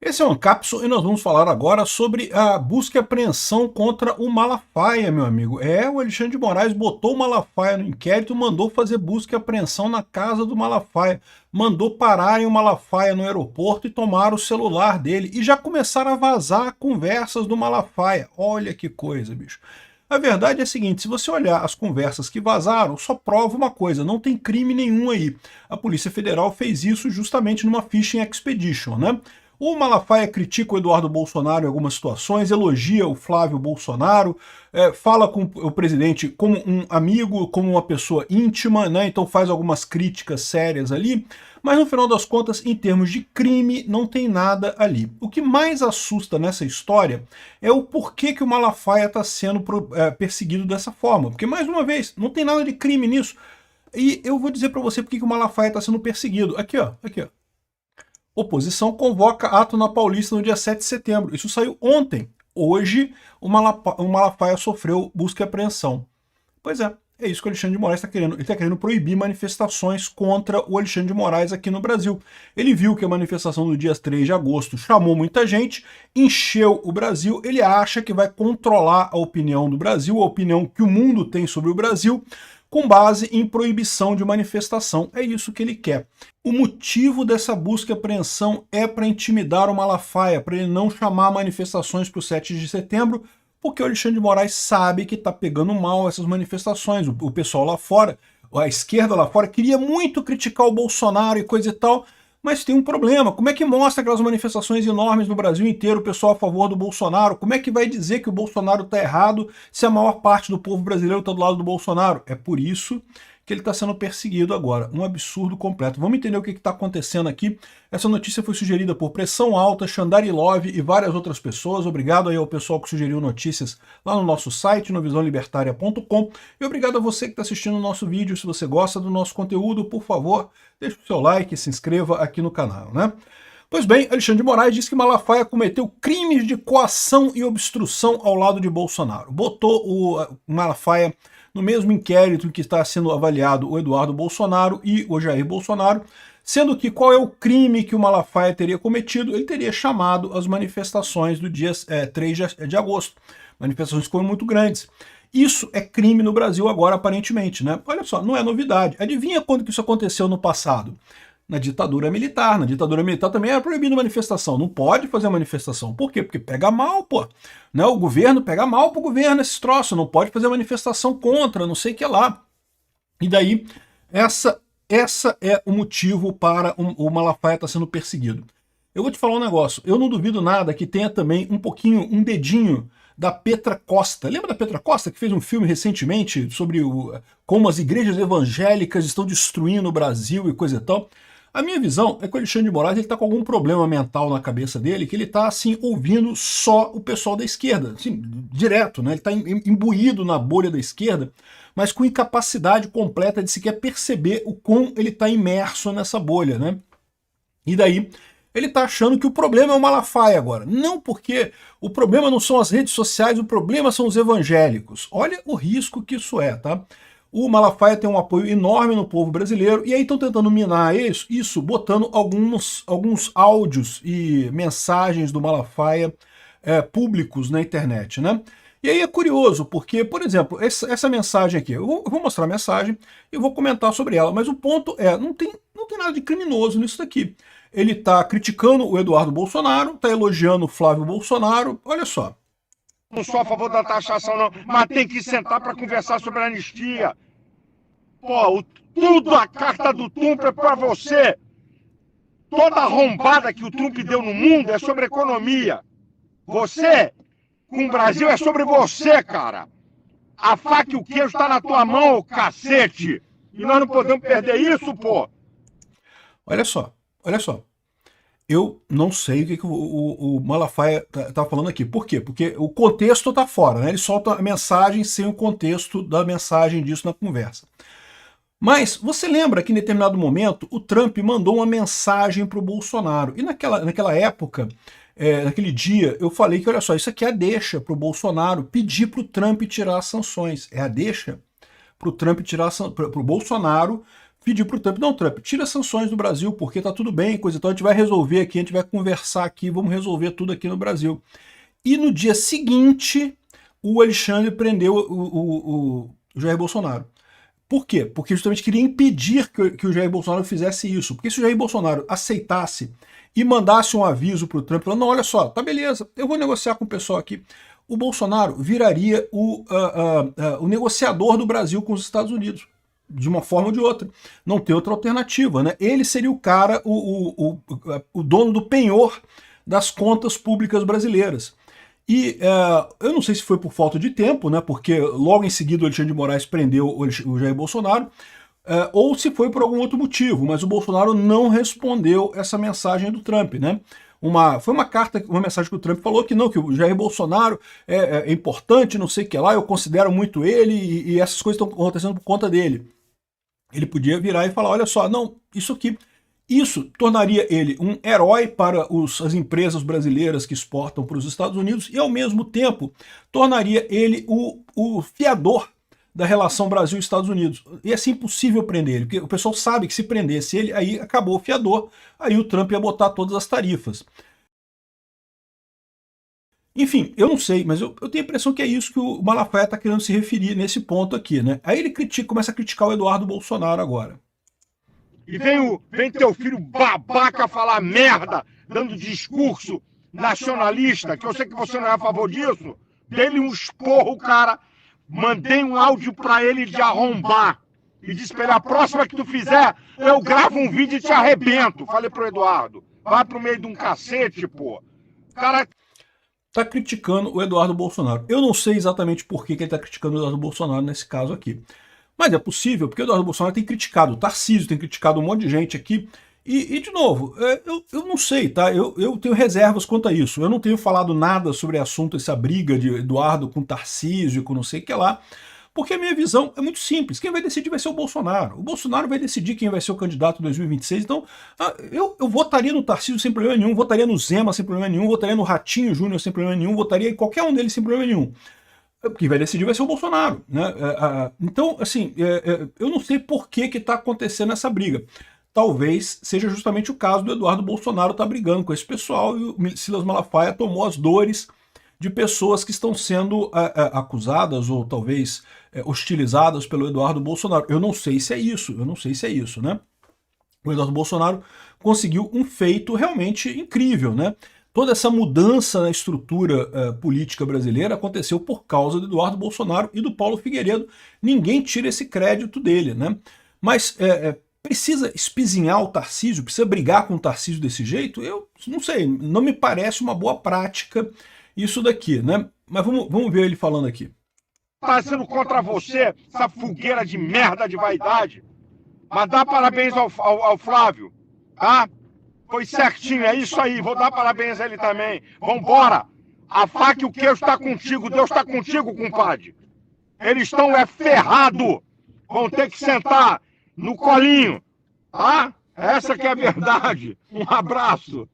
Esse é o Ancapso e nós vamos falar agora sobre a busca e apreensão contra o Malafaia, meu amigo. O Alexandre de Moraes botou o Malafaia no inquérito, mandou fazer busca e apreensão na casa do Malafaia, mandou pararem o Malafaia no aeroporto e tomar o celular dele, e já começaram a vazar conversas do Malafaia. Olha que coisa, bicho. A verdade é a seguinte, se você olhar as conversas que vazaram, só prova uma coisa, não tem crime nenhum aí. A Polícia Federal fez isso justamente numa Fishing Expedition, né? O Malafaia critica o Eduardo Bolsonaro em algumas situações, elogia o Flávio Bolsonaro, fala com o presidente como um amigo, como uma pessoa íntima, né? Então faz algumas críticas sérias ali, mas no final das contas, em termos de crime, não tem nada ali. O que mais assusta nessa história é o porquê que o Malafaia está sendo perseguido dessa forma. Porque, mais uma vez, não tem nada de crime nisso. E eu vou dizer para você por que o Malafaia está sendo perseguido. Aqui, ó, aqui, ó. Oposição convoca ato na Paulista no dia 7 de setembro. Isso saiu ontem. Hoje, o Malafaia sofreu busca e apreensão. Pois é isso que o Alexandre de Moraes está querendo. Ele está querendo proibir manifestações contra o Alexandre de Moraes aqui no Brasil. Ele viu que a manifestação do dia 3 de agosto chamou muita gente, encheu o Brasil, ele acha que vai controlar a opinião do Brasil, a opinião que o mundo tem sobre o Brasil, com base em proibição de manifestação. É isso que ele quer. O motivo dessa busca e apreensão é para intimidar o Malafaia, para ele não chamar manifestações para o 7 de setembro, porque o Alexandre de Moraes sabe que está pegando mal essas manifestações. O pessoal lá fora, a esquerda lá fora, queria muito criticar o Bolsonaro e coisa e tal, mas tem um problema. Como é que mostra aquelas manifestações enormes no Brasil inteiro, o pessoal a favor do Bolsonaro? Como é que vai dizer que o Bolsonaro está errado se a maior parte do povo brasileiro está do lado do Bolsonaro? É por isso que ele está sendo perseguido agora. Um absurdo completo. Vamos entender o que está acontecendo aqui. Essa notícia foi sugerida por Pressão Alta, Xandari Love e várias outras pessoas. Obrigado aí ao pessoal que sugeriu notícias lá no nosso site, no visãolibertaria.com. E obrigado a você que está assistindo o nosso vídeo. Se você gosta do nosso conteúdo, por favor, deixe o seu like e se inscreva aqui no canal, né? Pois bem, Alexandre de Moraes diz que Malafaia cometeu crimes de coação e obstrução ao lado de Bolsonaro. Botou o Malafaia no mesmo inquérito em que está sendo avaliado o Eduardo Bolsonaro e o Jair Bolsonaro, sendo que qual é o crime que o Malafaia teria cometido? Ele teria chamado as manifestações do dia 3 de agosto. Manifestações que foram muito grandes. Isso é crime no Brasil agora, aparentemente, né? Olha só, não é novidade. Adivinha quando que isso aconteceu no passado? Na ditadura militar. Na ditadura militar também era proibido manifestação. Não pode fazer manifestação. Por quê? Porque pega mal, pô. Né? O governo pega mal pro governo esses troços. Não pode fazer manifestação contra, não sei o que lá. E daí, essa é o motivo para o Malafaia estar sendo perseguido. Eu vou te falar um negócio. Eu não duvido nada que tenha também um pouquinho, um dedinho da Petra Costa. Lembra da Petra Costa, que fez um filme recentemente sobre como as igrejas evangélicas estão destruindo o Brasil e coisa e tal? A minha visão é que o Alexandre de Moraes está com algum problema mental na cabeça dele, que ele está assim, ouvindo só o pessoal da esquerda, assim, direto, né? Ele está imbuído na bolha da esquerda, mas com incapacidade completa de sequer perceber o quão ele está imerso nessa bolha, né? E daí ele está achando que o problema é o Malafaia agora. Não, porque o problema não são as redes sociais, o problema são os evangélicos. Olha o risco que isso é, tá? O Malafaia tem um apoio enorme no povo brasileiro, e aí estão tentando minar isso botando alguns áudios e mensagens do Malafaia públicos na internet, né? E aí é curioso, porque, por exemplo, essa mensagem aqui, eu vou mostrar a mensagem e vou comentar sobre ela, mas o ponto é, não tem nada de criminoso nisso daqui. Ele está criticando o Eduardo Bolsonaro, está elogiando o Flávio Bolsonaro, olha só. Não sou a favor da taxação, não, mas tem que sentar para conversar sobre a anistia. Pô, tudo a carta do Trump é para você. Toda arrombada que o Trump deu no mundo é sobre economia. Você, com o Brasil, é sobre você, cara. A faca e o queijo tá na tua mão, cacete. E nós não podemos perder isso, pô. Olha só, olha só. Eu não sei o que o Malafaia tá falando aqui. Por quê? Porque o contexto tá fora, né? Ele solta a mensagem sem o contexto da mensagem disso na conversa. Mas você lembra que em determinado momento o Trump mandou uma mensagem para o Bolsonaro. E naquela época, naquele dia, eu falei que, olha só, isso aqui é a deixa para o Bolsonaro pedir para o Trump tirar as sanções. É a deixa para o Trump tirar, para o Bolsonaro pedir para o Trump, não, Trump, tira as sanções do Brasil, porque tá tudo bem, coisa e tal, a gente vai resolver aqui, a gente vai conversar aqui, vamos resolver tudo aqui no Brasil. E no dia seguinte, o Alexandre prendeu o Jair Bolsonaro. Por quê? Porque justamente queria impedir que o Jair Bolsonaro fizesse isso. Porque se o Jair Bolsonaro aceitasse e mandasse um aviso para o Trump, falando, não, olha só, tá beleza, eu vou negociar com o pessoal aqui, o Bolsonaro viraria o negociador do Brasil com os Estados Unidos, de uma forma ou de outra. Não tem outra alternativa, né? Ele seria o cara, o dono do penhor das contas públicas brasileiras. E eu não sei se foi por falta de tempo, né, porque logo em seguida o Alexandre de Moraes prendeu o Jair Bolsonaro, ou se foi por algum outro motivo, mas o Bolsonaro não respondeu essa mensagem do Trump, né? Foi uma carta, uma mensagem que o Trump falou que não, que o Jair Bolsonaro é importante, não sei o que lá, eu considero muito ele e essas coisas estão acontecendo por conta dele. Ele podia virar e falar, olha só, não, isso tornaria ele um herói para as empresas brasileiras que exportam para os Estados Unidos e, ao mesmo tempo, tornaria ele o fiador da relação Brasil-Estados Unidos. E assim impossível prender ele, porque o pessoal sabe que se prendesse ele, aí acabou o fiador, aí o Trump ia botar todas as tarifas. Enfim, eu não sei, mas eu tenho a impressão que é isso que o Malafaia está querendo se referir nesse ponto aqui, né? Aí ele começa a criticar o Eduardo Bolsonaro agora. E vem teu filho babaca falar merda, dando discurso nacionalista, que eu sei que você não é a favor disso. Dei-lhe um esporro, cara. Mandei um áudio pra ele de arrombar. E disse pra ele, a próxima que tu fizer, eu gravo um vídeo e te arrebento. Falei pro Eduardo, vai pro meio de um cacete, pô. O cara tá criticando o Eduardo Bolsonaro. Eu não sei exatamente por que ele está criticando o Eduardo Bolsonaro nesse caso aqui. Mas é possível, porque o Eduardo Bolsonaro tem criticado o Tarcísio, tem criticado um monte de gente aqui. E de novo, eu não sei, tá? Eu tenho reservas quanto a isso. Eu não tenho falado nada sobre assunto, essa briga de Eduardo com Tarcísio, com não sei o que lá, porque a minha visão é muito simples. Quem vai decidir vai ser o Bolsonaro. O Bolsonaro vai decidir quem vai ser o candidato em 2026. Então, eu votaria no Tarcísio sem problema nenhum, votaria no Zema sem problema nenhum, votaria no Ratinho Júnior sem problema nenhum, votaria em qualquer um deles sem problema nenhum. Quem vai decidir vai ser o Bolsonaro, né? Então, assim, eu não sei por que está acontecendo essa briga. Talvez seja justamente o caso do Eduardo Bolsonaro estar brigando com esse pessoal e o Silas Malafaia tomou as dores de pessoas que estão sendo acusadas ou talvez hostilizadas pelo Eduardo Bolsonaro. Eu não sei se é isso, né? O Eduardo Bolsonaro conseguiu um feito realmente incrível, né? Toda essa mudança na estrutura política brasileira aconteceu por causa do Eduardo Bolsonaro e do Paulo Figueiredo. Ninguém tira esse crédito dele, né? Mas precisa espizinhar o Tarcísio, precisa brigar com o Tarcísio desse jeito? Eu não sei, não me parece uma boa prática isso daqui, né? Mas vamos ver ele falando aqui. tá sendo contra você, essa fogueira de merda de vaidade. Mas dá parabéns ao Flávio, tá? Foi certinho, é isso aí, vou dar parabéns a ele também. Vambora! A faca e o queijo está contigo, Deus está contigo, compadre. Eles estão ferrados, vão ter que sentar no colinho, tá? Essa que é a verdade. Um abraço.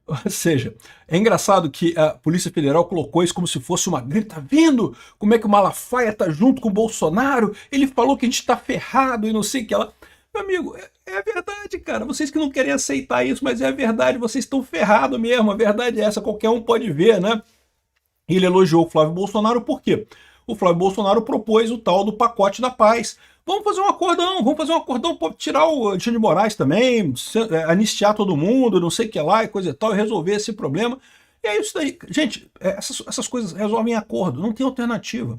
Ou seja, é engraçado que a Polícia Federal colocou isso como se fosse uma grande... Tá vendo como é que o Malafaia tá junto com o Bolsonaro? Ele falou que a gente tá ferrado e não sei o que lá. Meu amigo, é a verdade, cara. Vocês que não querem aceitar isso, mas é a verdade. Vocês estão ferrados mesmo. A verdade é essa. Qualquer um pode ver, né? Ele elogiou o Flávio Bolsonaro por quê? O Flávio Bolsonaro propôs o tal do pacote da paz. Vamos fazer um acordão, pode tirar o Alexandre de Moraes também, anistiar todo mundo, não sei o que lá e coisa e tal, e resolver esse problema. E é isso daí. Gente, essas coisas resolvem em acordo, não tem alternativa.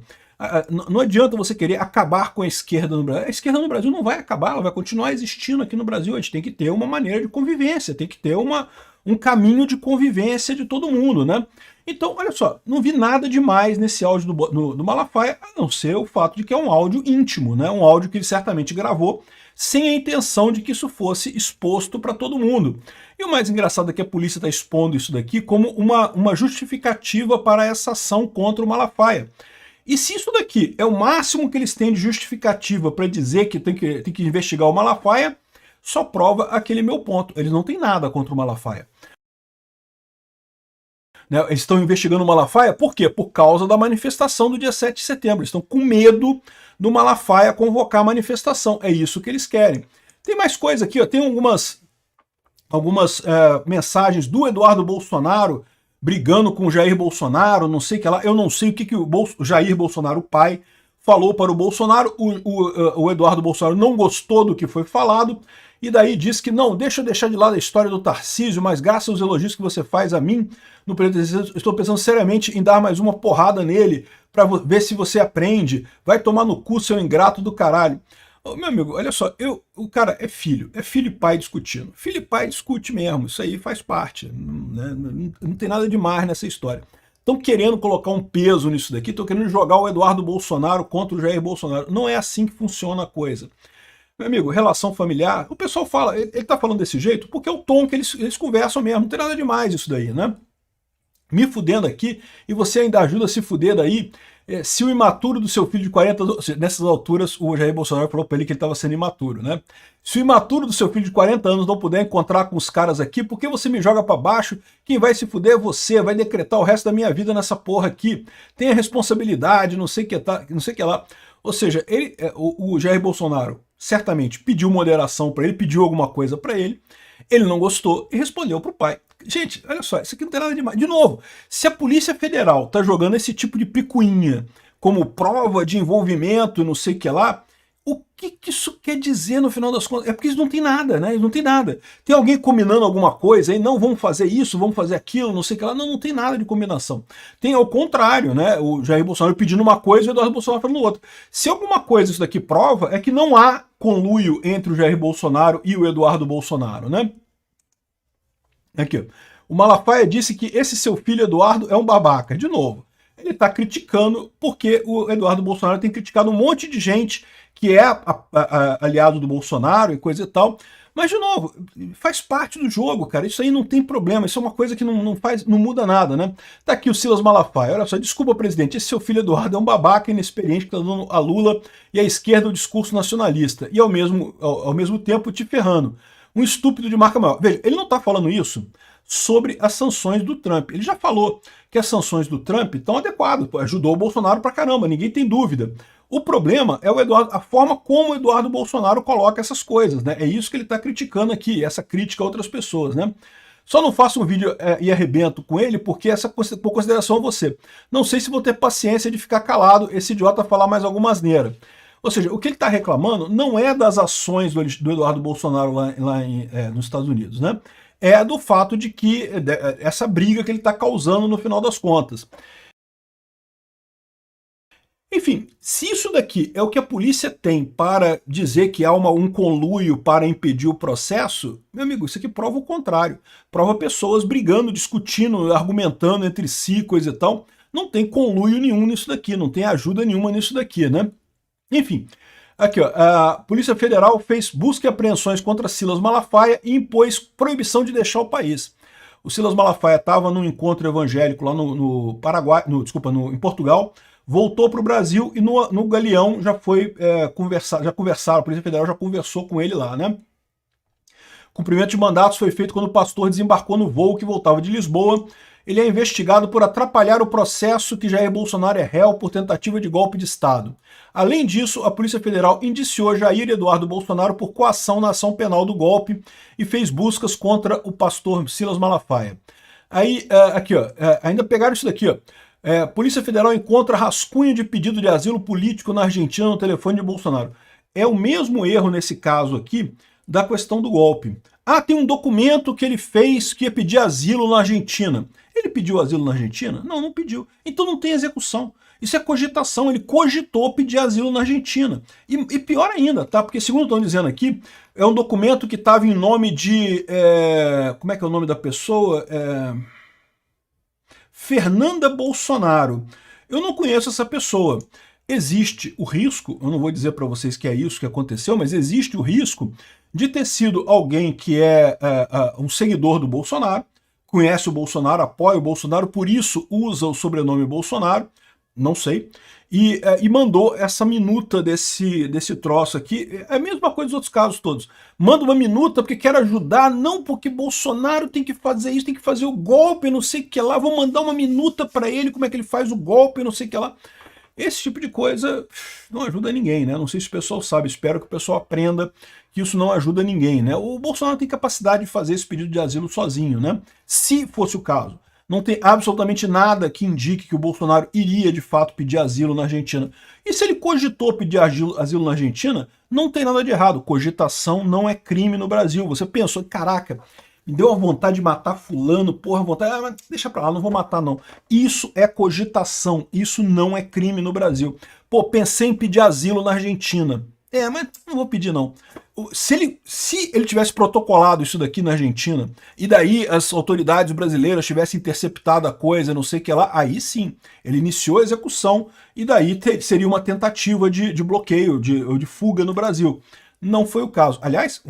Não adianta você querer acabar com a esquerda no Brasil. A esquerda no Brasil não vai acabar, ela vai continuar existindo aqui no Brasil. A gente tem que ter uma maneira de convivência, tem que ter um caminho de convivência de todo mundo, né? Então, olha só, não vi nada demais nesse áudio do Malafaia, a não ser o fato de que é um áudio íntimo, né? Um áudio que ele certamente gravou sem a intenção de que isso fosse exposto para todo mundo. E o mais engraçado é que a polícia está expondo isso daqui como uma justificativa para essa ação contra o Malafaia. E se isso daqui é o máximo que eles têm de justificativa para dizer que tem que investigar o Malafaia, só prova aquele meu ponto. Eles não têm nada contra o Malafaia. Né? Eles estão investigando o Malafaia por quê? Por causa da manifestação do dia 7 de setembro. Eles estão com medo do Malafaia convocar a manifestação. É isso que eles querem. Tem mais coisa aqui, ó. Tem algumas mensagens do Eduardo Bolsonaro brigando com o Jair Bolsonaro, não sei o que lá. Eu não sei o que o Jair Bolsonaro, o pai, falou para o Bolsonaro. O Eduardo Bolsonaro não gostou do que foi falado, e daí disse que não, deixa eu deixar de lado a história do Tarcísio, mas graças aos elogios que você faz a mim, no período de estou pensando seriamente em dar mais uma porrada nele, para ver se você aprende. Vai tomar no cu, seu ingrato do caralho. Ô, meu amigo, olha só, o cara é filho e pai discutindo. Filho e pai discute mesmo, isso aí faz parte, né? Não tem nada demais nessa história. Estão querendo colocar um peso nisso daqui, estão querendo jogar o Eduardo Bolsonaro contra o Jair Bolsonaro. Não é assim que funciona a coisa. Meu amigo, relação familiar, o pessoal fala, ele tá falando desse jeito porque é o tom que eles conversam mesmo, não tem nada demais isso daí, né? Me fudendo aqui, e você ainda ajuda a se fuder daí. Se o imaturo do seu filho de 40 anos, nessas alturas o Jair Bolsonaro falou para ele que ele estava sendo imaturo, né? Se o imaturo do seu filho de 40 anos não puder encontrar com os caras aqui, por que você me joga para baixo? Quem vai se fuder é você, vai decretar o resto da minha vida nessa porra aqui. Tenha responsabilidade, não sei o que tá, não sei o que lá. Ou seja, o Jair Bolsonaro certamente pediu moderação para ele, pediu alguma coisa para ele não gostou e respondeu pro pai. Gente, olha só, isso aqui não tem nada demais. De novo, se a Polícia Federal tá jogando esse tipo de picuinha como prova de envolvimento, não sei o que lá, o que isso quer dizer no final das contas? É porque eles não tem nada, né? Eles não tem nada. Tem alguém combinando alguma coisa aí, não, vamos fazer isso, vamos fazer aquilo, não sei o que lá. Não, não tem nada de combinação. Tem ao contrário, né? O Jair Bolsonaro pedindo uma coisa e o Eduardo Bolsonaro falando outra. Se alguma coisa isso daqui prova, é que não há conluio entre o Jair Bolsonaro e o Eduardo Bolsonaro, né? Aqui, ó. O Malafaia disse que esse seu filho Eduardo é um babaca. De novo, ele está criticando porque o Eduardo Bolsonaro tem criticado um monte de gente que é aliado do Bolsonaro e coisa e tal. Mas, de novo, faz parte do jogo, cara. Isso aí não tem problema. Isso é uma coisa que não muda nada, né? Tá aqui o Silas Malafaia. Olha só, desculpa, presidente, esse seu filho Eduardo é um babaca inexperiente que tá dando a Lula e a esquerda o discurso nacionalista. E ao mesmo tempo te ferrando. Um estúpido de marca maior. Veja, ele não está falando isso sobre as sanções do Trump. Ele já falou que as sanções do Trump estão adequadas, ajudou o Bolsonaro pra caramba, ninguém tem dúvida. O problema é a forma como o Eduardo Bolsonaro coloca essas coisas, né? É isso que ele está criticando aqui, essa crítica a outras pessoas, né? Só não faço um vídeo e arrebento com ele porque por consideração a você. Não sei se vou ter paciência de ficar calado, esse idiota falar mais alguma asneira. Ou seja, o que ele está reclamando não é das ações do Eduardo Bolsonaro nos Estados Unidos, né? É do fato de que essa briga que ele está causando no final das contas. Enfim, se isso daqui é o que a polícia tem para dizer que há um conluio para impedir o processo, meu amigo, isso aqui prova o contrário. Prova pessoas brigando, discutindo, argumentando entre si, coisa e tal. Não tem conluio nenhum nisso daqui, não tem ajuda nenhuma nisso daqui, né? Enfim, aqui ó, a Polícia Federal fez busca e apreensões contra Silas Malafaia e impôs proibição de deixar o país. O Silas Malafaia estava num encontro evangélico lá no Paraguai, em Portugal, voltou para o Brasil e no Galeão já foi conversaram, a Polícia Federal já conversou com ele lá, né? Cumprimento de mandatos foi feito quando o pastor desembarcou no voo que voltava de Lisboa. Ele é investigado por atrapalhar o processo que Jair Bolsonaro é réu por tentativa de golpe de Estado. Além disso, a Polícia Federal indiciou Jair Eduardo Bolsonaro por coação na ação penal do golpe e fez buscas contra o pastor Silas Malafaia. Aí, aqui, ó, ainda pegaram isso daqui, ó. Polícia Federal encontra rascunho de pedido de asilo político na Argentina no telefone de Bolsonaro. É o mesmo erro nesse caso aqui da questão do golpe. Ah, tem um documento que ele fez que ia pedir asilo na Argentina. Ele pediu asilo na Argentina? Não, não pediu. Então não tem execução. Isso é cogitação. Ele cogitou pedir asilo na Argentina. E pior ainda, tá? Porque segundo estão dizendo aqui, é um documento que estava em nome de... como é que é o nome da pessoa? Fernanda Bolsonaro. Eu não conheço essa pessoa. Existe o risco, eu não vou dizer para vocês que é isso que aconteceu, mas existe o risco de ter sido alguém que é um seguidor do Bolsonaro, conhece o Bolsonaro, apoia o Bolsonaro, por isso usa o sobrenome Bolsonaro, não sei, e mandou essa minuta desse troço aqui. É a mesma coisa dos outros casos todos. Manda uma minuta porque quer ajudar, não porque Bolsonaro tem que fazer isso, tem que fazer o golpe, não sei o que lá, vou mandar uma minuta para ele, como é que ele faz o golpe, não sei o que lá. Esse tipo de coisa não ajuda ninguém, né? Não sei se o pessoal sabe, espero que o pessoal aprenda que isso não ajuda ninguém, né? O Bolsonaro tem capacidade de fazer esse pedido de asilo sozinho, né? Se fosse o caso. Não tem absolutamente nada que indique que o Bolsonaro iria de fato pedir asilo na Argentina. E se ele cogitou pedir asilo na Argentina, não tem nada de errado. Cogitação não é crime no Brasil. Você pensou, caraca, me deu uma vontade de matar fulano, porra, vontade, mas deixa pra lá, não vou matar não. Isso é cogitação, isso não é crime no Brasil. Pô, pensei em pedir asilo na Argentina. Mas não vou pedir não. Se ele tivesse protocolado isso daqui na Argentina, e daí as autoridades brasileiras tivessem interceptado a coisa, não sei o que lá, aí sim, ele iniciou a execução, e daí seria uma tentativa de bloqueio, de fuga no Brasil. Não foi o caso. Aliás,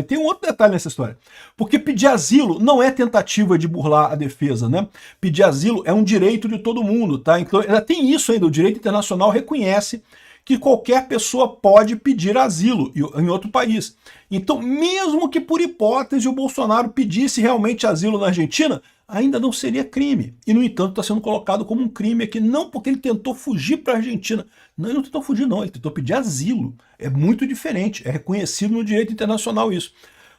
tem um outro detalhe nessa história. Porque pedir asilo não é tentativa de burlar a defesa, né? Pedir asilo é um direito de todo mundo, tá? Então, ainda tem isso ainda, o direito internacional reconhece que qualquer pessoa pode pedir asilo em outro país. Então, mesmo que por hipótese o Bolsonaro pedisse realmente asilo na Argentina, ainda não seria crime. E, no entanto, está sendo colocado como um crime aqui, não porque ele tentou fugir para a Argentina. Não, ele não tentou fugir, não, ele tentou pedir asilo. É muito diferente, é reconhecido no direito internacional isso.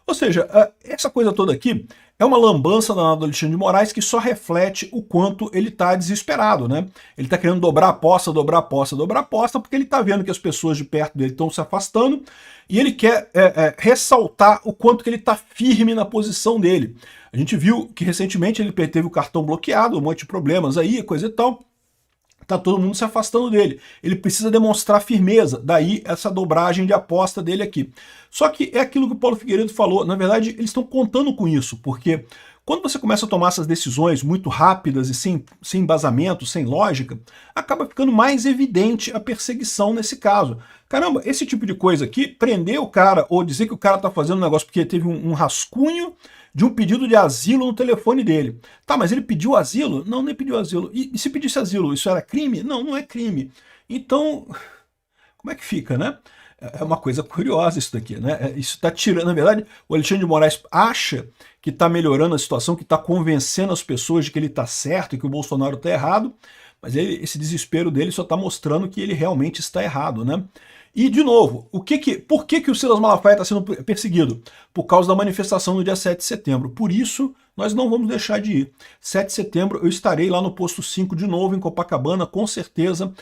Ou seja, essa coisa toda aqui é uma lambança danada do Alexandre de Moraes que só reflete o quanto ele está desesperado, né? Ele está querendo dobrar a aposta, dobrar a aposta, dobrar a aposta, porque ele está vendo que as pessoas de perto dele estão se afastando e ele quer ressaltar o quanto que ele está firme na posição dele. A gente viu que recentemente ele teve o cartão bloqueado, um monte de problemas aí, coisa e tal. Tá todo mundo se afastando dele. Ele precisa demonstrar firmeza, daí essa dobragem de aposta dele aqui. Só que é aquilo que o Paulo Figueiredo falou, na verdade eles estão contando com isso, porque quando você começa a tomar essas decisões muito rápidas e sem embasamento, sem lógica, acaba ficando mais evidente a perseguição nesse caso. Caramba, esse tipo de coisa aqui, prender o cara ou dizer que o cara tá fazendo um negócio porque teve um rascunho de um pedido de asilo no telefone dele. Tá, mas ele pediu asilo? Não, nem pediu asilo. E se pedisse asilo, isso era crime? Não, não é crime. Então, como é que fica, né? É uma coisa curiosa isso daqui, né? Isso está tirando, na verdade, o Alexandre de Moraes acha que está melhorando a situação, que está convencendo as pessoas de que ele está certo e que o Bolsonaro está errado, mas esse desespero dele só está mostrando que ele realmente está errado, né? E, de novo, por que o Silas Malafaia está sendo perseguido? Por causa da manifestação no dia 7 de setembro. Por isso, nós não vamos deixar de ir. 7 de setembro eu estarei lá no posto 5 de novo, em Copacabana, com certeza,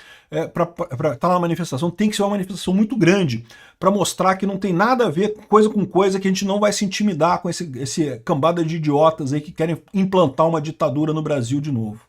para estar na manifestação. Tem que ser uma manifestação muito grande, para mostrar que não tem nada a ver coisa com coisa, que a gente não vai se intimidar com esse cambada de idiotas aí que querem implantar uma ditadura no Brasil de novo.